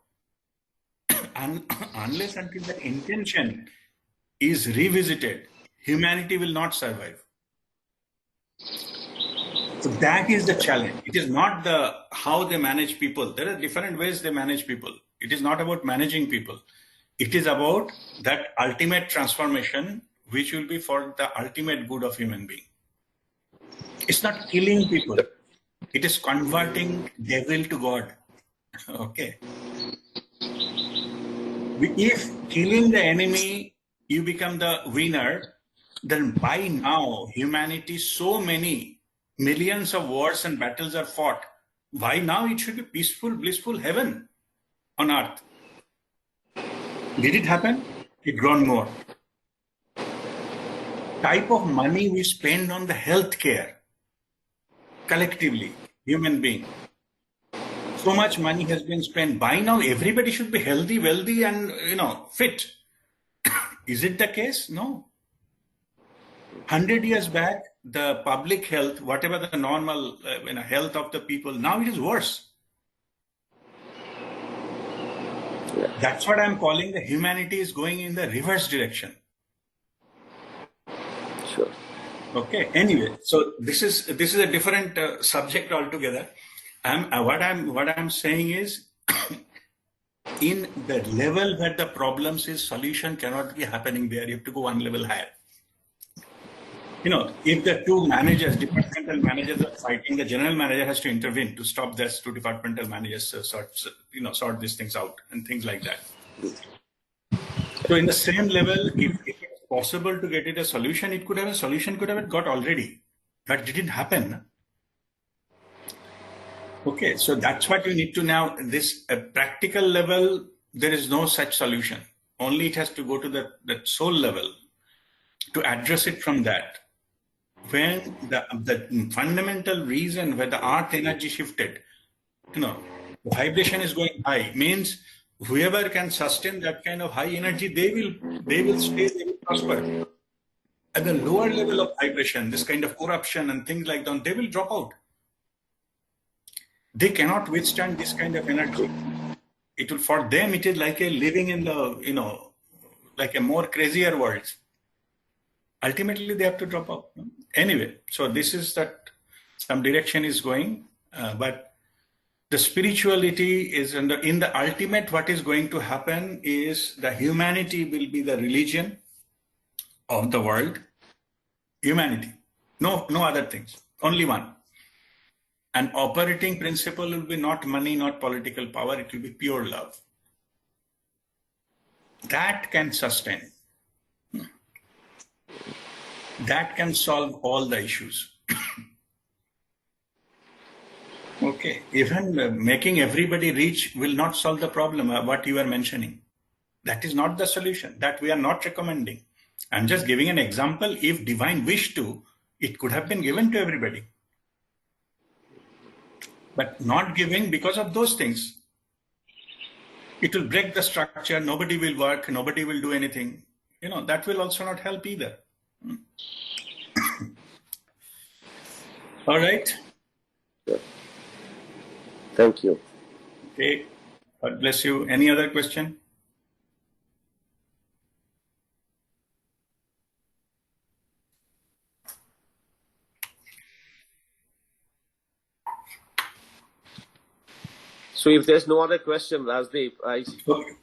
And unless until the intention is revisited, humanity will not survive. So that is the challenge. It is not how they manage people. There are different ways they manage people. It is not about managing people. It is about that ultimate transformation which will be for the ultimate good of human being. It's not killing people. It is converting devil to God. Okay. If killing the enemy, you become the winner, then by now humanity, so many millions of wars and battles are fought. By now it should be peaceful, blissful heaven on earth. Did it happen? It grown more. Type of money we spend on the health care collectively, human being. So much money has been spent. By now everybody should be healthy, wealthy, and fit. Is it the case? No. 100 years back, the public health, whatever the normal health of the people, now it is worse. That's what I'm calling the humanity is going in the reverse direction. Sure. Okay. Anyway, so this is a different subject altogether. What I'm saying is, in the level where the problems is, solution cannot be happening there. You have to go one level higher. If the two managers, departmental managers are fighting, the general manager has to intervene to stop this two departmental managers sort these things out and things like that. So in the same level, if it's possible to get it a solution, a solution could have got already. That didn't happen. Okay, so that's what you need to now, this practical level, there is no such solution. Only it has to go to the soul level to address it from that. When the fundamental reason where the earth energy shifted, the vibration is going high, means whoever can sustain that kind of high energy, they will stay, they will prosper. At the lower level of vibration, this kind of corruption and things like that, they will drop out. They cannot withstand this kind of energy. For them, it is like a living in the, like a more crazier world. Ultimately, they have to drop out. Anyway, so this is that some direction is going, but the spirituality is in the ultimate. What is going to happen is the humanity will be the religion of the world. Humanity, no other things, only one. An operating principle will be not money, not political power. It will be pure love. That can sustain. That can solve all the issues. Okay, even making everybody rich will not solve the problem, what you are mentioning. That is not the solution. That we are not recommending. I'm just giving an example. If divine wished to, it could have been given to everybody. But not giving because of those things. It will break the structure. Nobody will work. Nobody will do anything. That will also not help either. All right. Yeah. Thank you. Okay. God bless you. Any other question? So if there's no other question, Rajdeep,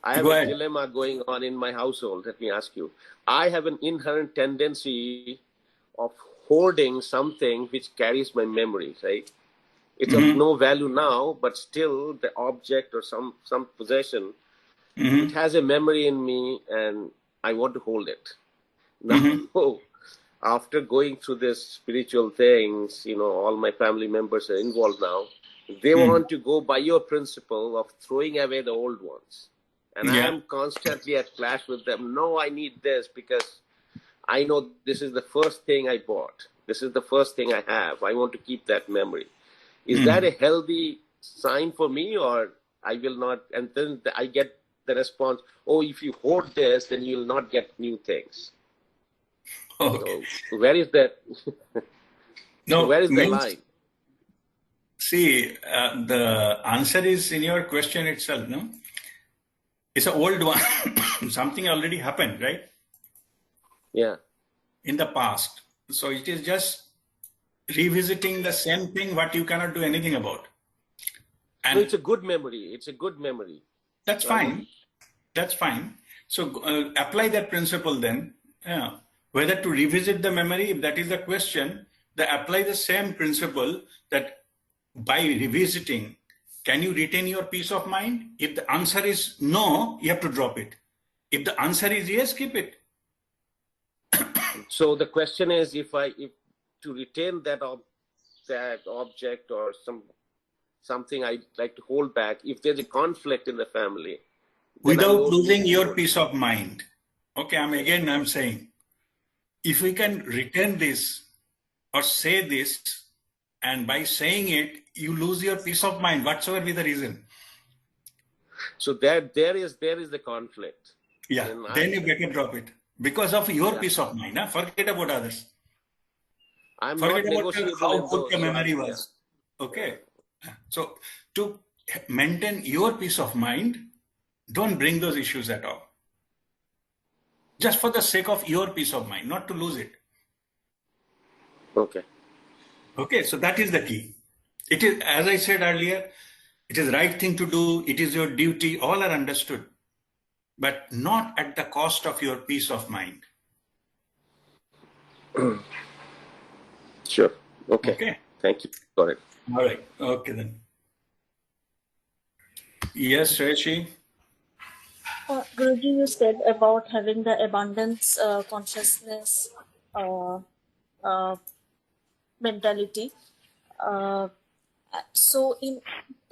I have a dilemma going on in my household. Let me ask you. I have an inherent tendency of hoarding something which carries my memories, right? It's of no value now, but still the object or some possession, it has a memory in me and I want to hold it. Now, after going through this spiritual things, all my family members are involved now. They want to go by your principle of throwing away the old ones. And I am constantly at clash with them. No, I need this because I know this is the first thing I bought. This is the first thing I have. I want to keep that memory. Is that a healthy sign for me, or I will not? And then I get the response, oh, if you hoard this, then you'll not get new things. Okay. So where is that? Where is the line? See, the answer is in your question itself, no? It's an old one. Something already happened, right? Yeah. In the past. So it is just revisiting the same thing what you cannot do anything about. And so it's a good memory. It's a good memory. That's fine. That's fine. So apply that principle then. Yeah. Whether to revisit the memory, if that is the question, they apply the same principle that by revisiting, can you retain your peace of mind? If the answer is no, you have to drop it. If the answer is yes, keep it. So the question is, if to retain that object or something I like to hold back, if there's a conflict in the family, without losing your peace of mind. Okay, I'm saying, if we can retain this or say this, and by saying it, you lose your peace of mind, whatsoever be the reason. So there is the conflict. Yeah, then you better drop it because of your peace of mind. Huh? Forget about others. Forget about how good the memory was. Okay. Yeah. So to maintain your peace of mind, don't bring those issues at all. Just for the sake of your peace of mind, not to lose it. Okay. Okay, so that is the key. It is, as I said earlier, it is the right thing to do. It is your duty. All are understood, but not at the cost of your peace of mind. Sure. Okay. Okay. Thank you. Got it. All right. Okay then. Yes, Rishi. Guruji, you said about having the abundance consciousness mentality. So in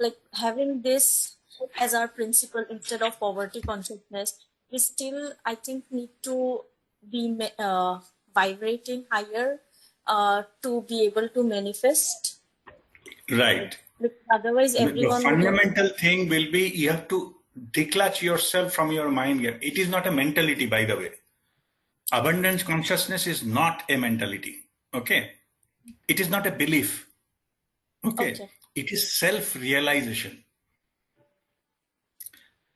like having this as our principle instead of poverty consciousness, we still, I think, need to be vibrating higher to be able to manifest. Right. Because otherwise, everyone. The fundamental thing will be you have to declutch yourself from your mind game. It is not a mentality, by the way. Abundance consciousness is not a mentality. Okay. It is not a belief. Okay. It is self-realization.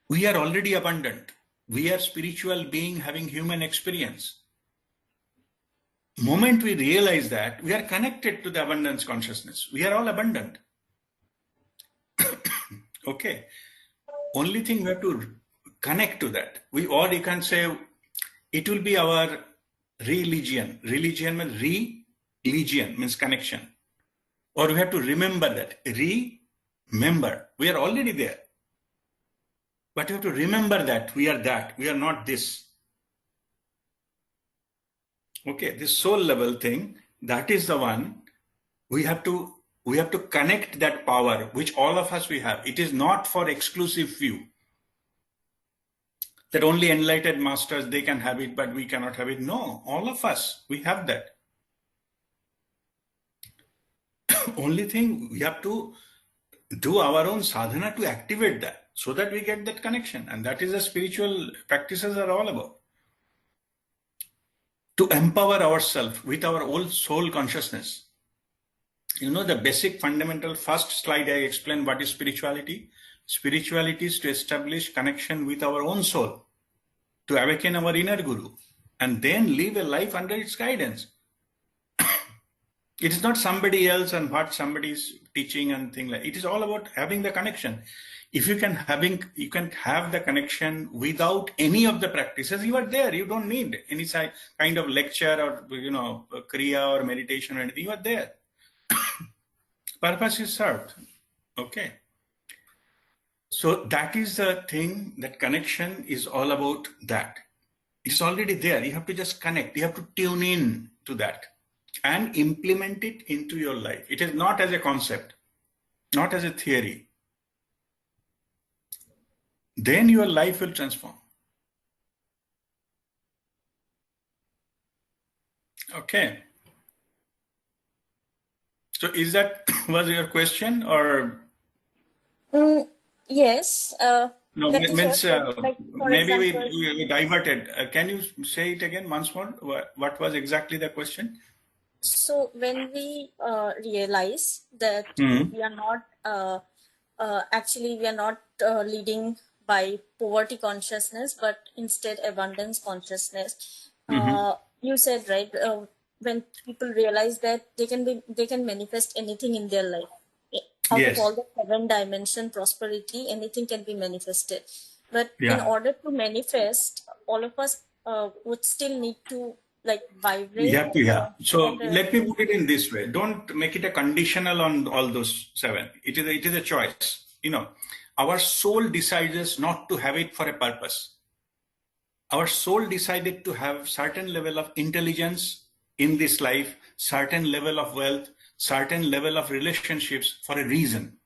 We are already abundant. We are spiritual being having human experience. Moment we realize that, we are connected to the abundance consciousness. We are all abundant. Okay. Only thing we have to connect to that. Or you can say it will be our religion. Religion means religion means connection. Or we have to remember that. Remember. We are already there. But you have to remember that we are that. We are not this. Okay, this soul level thing, that is the one we have to connect that power, which all of us we have. It is not for exclusive few. That only enlightened masters, they can have it, but we cannot have it. No, all of us, we have that. Only thing, we have to do our own sadhana to activate that so that we get that connection. And that is the spiritual practices are all about. To empower ourselves with our old soul consciousness. You know, the basic fundamental first slide I explained what is spirituality. Spirituality is to establish connection with our own soul, to awaken our inner guru, and then live a life under its guidance. It is not somebody else and what somebody is teaching and things like. It is all about having the connection. If you can have the connection without any of the practices, you are there. You don't need any kind of lecture or kriya or meditation or anything. You are there. Purpose is served. Okay. So that is the thing, that connection is all about that. It's already there. You have to just connect. You have to tune in to that and implement it into your life. It is not as a concept, not as a theory. Then your life will transform. Okay. So is that was your question or? Yes. No, means maybe we diverted. Can you say it again once more? What was exactly the question? So when we realize that we are not actually we are not leading by poverty consciousness, but instead abundance consciousness. You said, right, when people realize that they can manifest anything in their life. Out of all the 7 dimension prosperity, anything can be manifested. But in order to manifest, all of us would still need to like You vibrate have to, yeah. So and let me put it in this way. Don't make it a conditional on all those 7. It is a choice. Our soul decides not to have it for a purpose. Our soul decided to have certain level of intelligence in this life, certain level of wealth, certain level of relationships for a reason.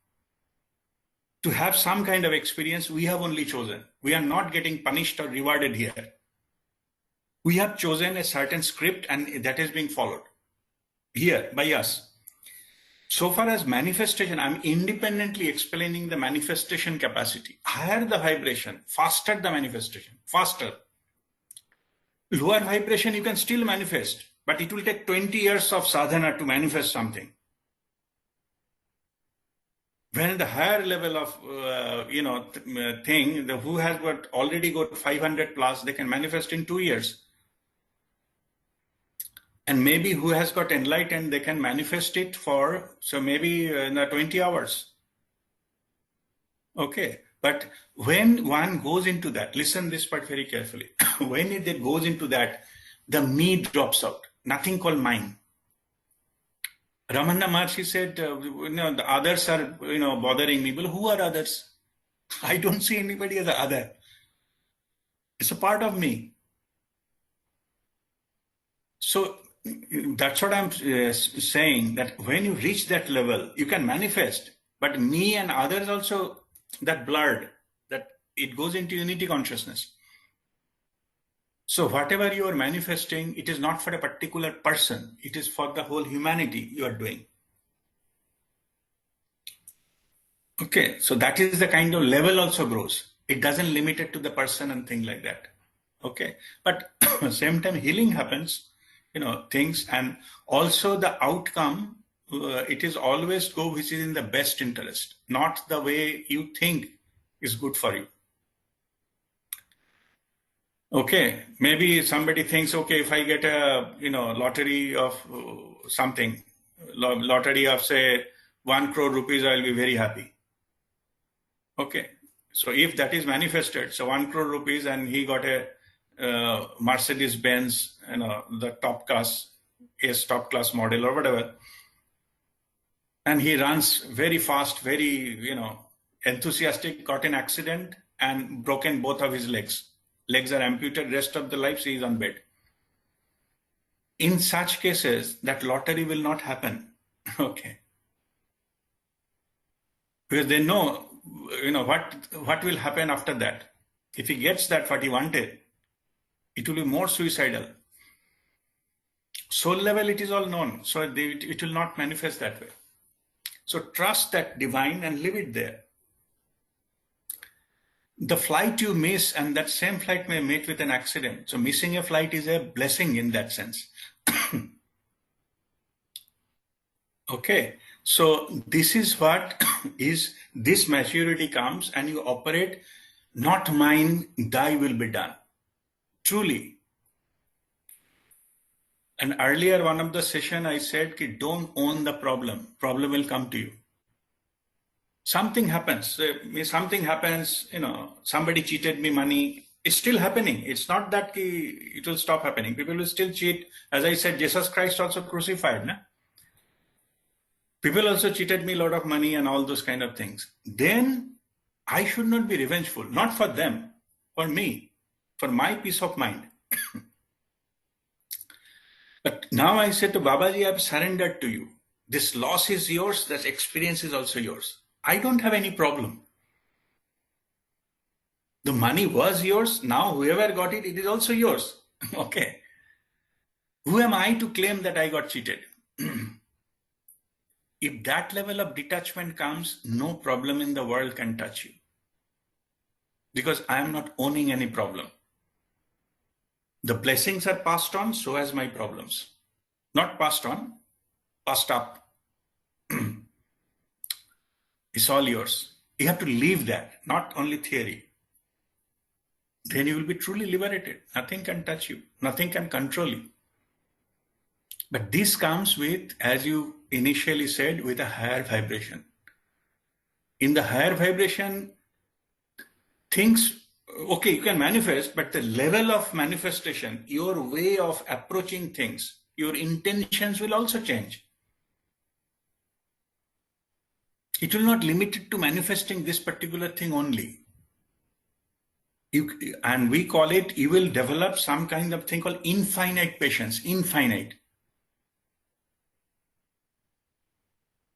To have some kind of experience, we have only chosen. We are not getting punished or rewarded here. We have chosen a certain script and that is being followed here by us. So far as manifestation, I'm independently explaining the manifestation capacity. Higher the vibration, faster the manifestation, faster. Lower vibration, you can still manifest, but it will take 20 years of sadhana to manifest something. When the higher level of, thing, who has already got 500 plus, they can manifest in 2 years. And maybe who has got enlightened, they can manifest it so maybe in 20 hours. Okay. But when one goes into that, listen this part very carefully. When it goes into that, the me drops out. Nothing called mine. Ramana Maharshi said, the others are, bothering me. Well, who are others? I don't see anybody as an other. It's a part of me. So that's what I'm saying, that when you reach that level, you can manifest. But me and others also, that blurred, that it goes into unity consciousness. So whatever you are manifesting, it is not for a particular person. It is for the whole humanity you are doing. Okay, so that is the kind of level also grows. It doesn't limit it to the person and thing like that. Okay, but same time healing happens, things, and also the outcome, it is always go which is in the best interest, not the way you think is good for you. Okay, maybe somebody thinks, okay, if I get a lottery of something, lottery of say 1 crore rupees, I'll be very happy. Okay, so if that is manifested, so 1 crore rupees and he got a Mercedes Benz, the top class model or whatever, and he runs very fast, very enthusiastic, got an accident and broken both of his legs. Legs are amputated, rest of the life he is on bed. In such cases, that lottery will not happen. Okay. Because they know, what will happen after that. If he gets that what he wanted, it will be more suicidal. Soul level, it is all known. So it will not manifest that way. So trust that divine and leave it there. The flight you miss, and that same flight may meet with an accident. So missing a flight is a blessing in that sense. Okay, so this is what is, this maturity comes and you operate, not mine, thy will be done. Truly. And earlier one of the session I said, don't own the problem. Problem will come to you. Something happens, somebody cheated me money. It's still happening. It's not that it will stop happening. People will still cheat. As I said, Jesus Christ also crucified. Na? People also cheated me a lot of money and all those kind of things. Then I should not be revengeful. Not for them, for me, for my peace of mind. But now I said to Babaji, I have surrendered to you. This loss is yours. That experience is also yours. I don't have any problem. The money was yours. Now whoever got it, it is also yours. Okay. Who am I to claim that I got cheated? If that level of detachment comes, no problem in the world can touch you. Because I am not owning any problem. The blessings are passed on, so as my problems. Not passed on, passed up. It's all yours. You have to leave that, not only theory. Then you will be truly liberated. Nothing can touch you. Nothing can control you. But this comes with, as you initially said, with a higher vibration. In the higher vibration, things okay, you can manifest, but the level of manifestation, your way of approaching things, your intentions will also change. It will not limit it to manifesting this particular thing only. And we call it, you will develop some kind of thing called infinite patience, infinite.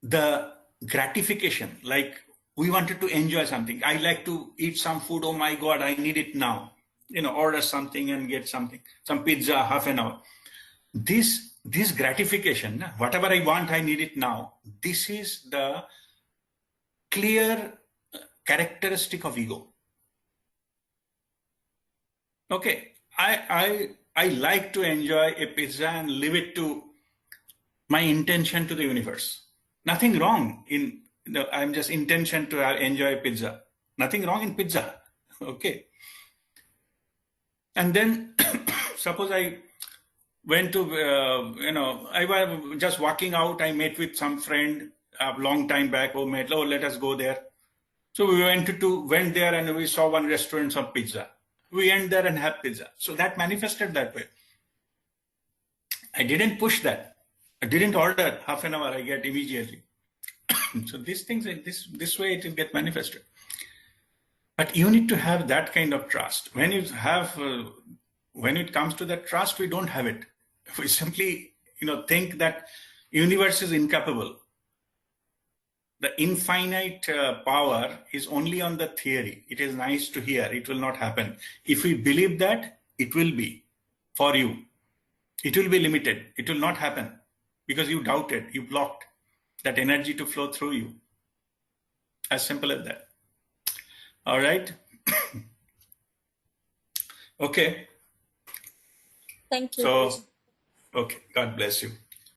The gratification, like we wanted to enjoy something. I like to eat some food. Oh my God, I need it now. Order something and get something, some pizza, half an hour. This gratification, whatever I want, I need it now. This is the clear characteristic of ego. Okay, I like to enjoy a pizza and leave it to my intention to the universe. Nothing wrong in I'm just intention to enjoy pizza. Nothing wrong in pizza. Okay. And then suppose I went to, I was just walking out. I met with some friend a long time back. Oh, let us go there. So we went there and we saw one restaurant of pizza. We went there and had pizza. So that manifested that way. I didn't push that. I didn't order half an hour. I get immediately. So these things, this way it will get manifested. But you need to have that kind of trust. When you have, when it comes to that trust, we don't have it. We simply, think that universe is incapable. The infinite power is only on the theory. It is nice to hear. It will not happen. If we believe that, it will be for you. It will be limited. It will not happen because you doubted, you blocked that energy to flow through you. As simple as that. All right. Okay. Thank you. So, okay. God bless you.